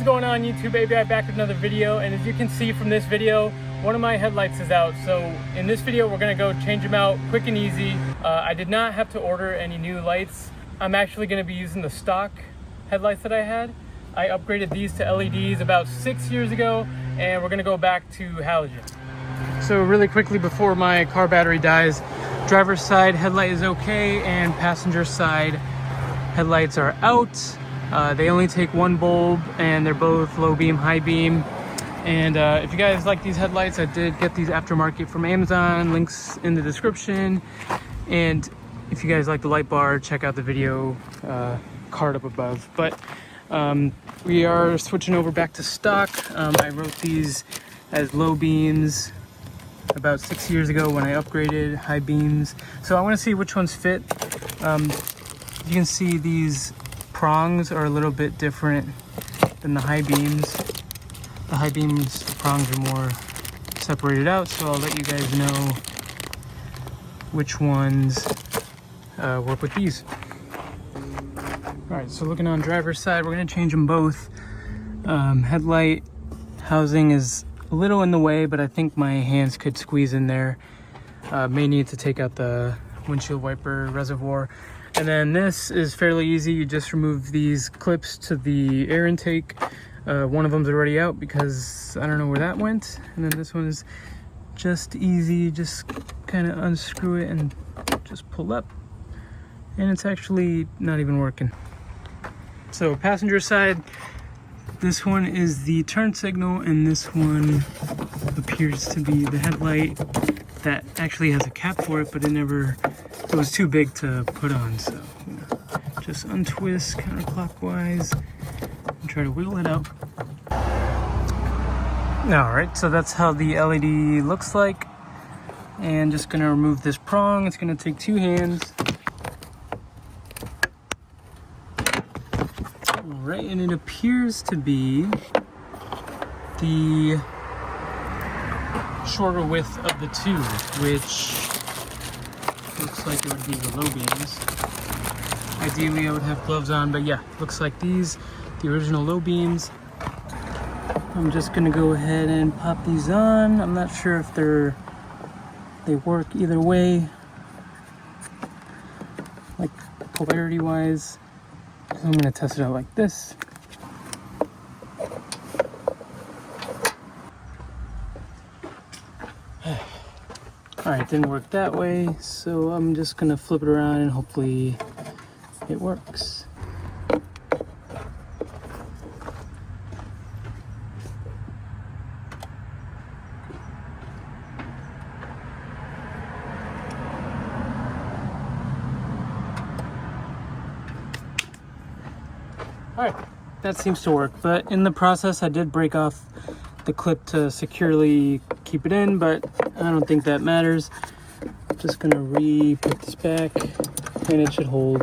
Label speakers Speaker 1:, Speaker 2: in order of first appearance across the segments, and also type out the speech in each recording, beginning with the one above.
Speaker 1: going on YouTube, baby? I'm back with another video, and as you can see from this video, one of my headlights is out. So in this video, we're gonna go change them out quick and easy. I did not have to order any new lights. I'm actually gonna be using the stock headlights that I had. I upgraded these to LEDs about 6 years ago, and we're gonna go back to halogen. So really quickly before my car battery dies, driver's side headlight is okay, and passenger side headlights are out. They only take one bulb, and they're both low beam, high beam. And if you guys like these headlights, I did get these aftermarket from Amazon, links in the description. And if you guys like the light bar, check out the video card up above. But we are switching over back to stock. I wrote these as low beams about 6 years ago when I upgraded high beams. So I want to see which ones fit. You can see these prongs are a little bit different than the high beams. The high beams prongs are more separated out, so I'll let you guys know which ones work with these. All right, so looking on driver's side, we're gonna change them both. Headlight housing is a little in the way, but I think my hands could squeeze in there. May need to take out the windshield wiper reservoir. And then this is fairly easy. You just remove these clips to the air intake. One of them's already out because I don't know where that went. And then this one is just easy. Just kind of unscrew it and just pull up. And it's actually not even working. So passenger side, this one is the turn signal, and this one appears to be the headlight that actually has a cap for it, but it was too big to put on. So just untwist counterclockwise and try to wiggle it out. All right, so that's how the LED looks like. And just gonna remove this prong. It's gonna take two hands. All right, and it appears to be the shorter width of the two, which looks like it would be the low beams. Ideally I would have gloves on, but yeah, looks like these, the original low beams. I'm just gonna go ahead and pop these on. I'm not sure if they work either way, like polarity wise. So I'm gonna test it out like this. All right, didn't work that way, so I'm just gonna flip it around and hopefully it works. All right, that seems to work, but in the process I did break off the clip to securely keep it in, but I don't think that matters. I'm just gonna put this back and it should hold.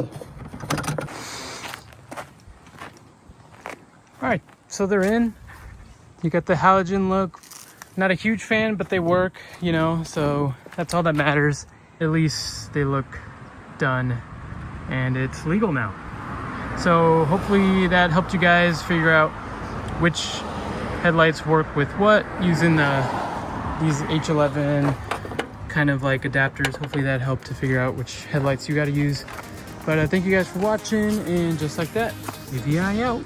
Speaker 1: All right, so they're in. You got the halogen look. Not a huge fan, but they work, you know, so that's all that matters. At least they look done and it's legal now. So hopefully that helped you guys figure out which headlights work with what using these H11 kind of like adapters. Hopefully that helped to figure out which headlights you got to use. But thank you guys for watching, and just like that, AVI out.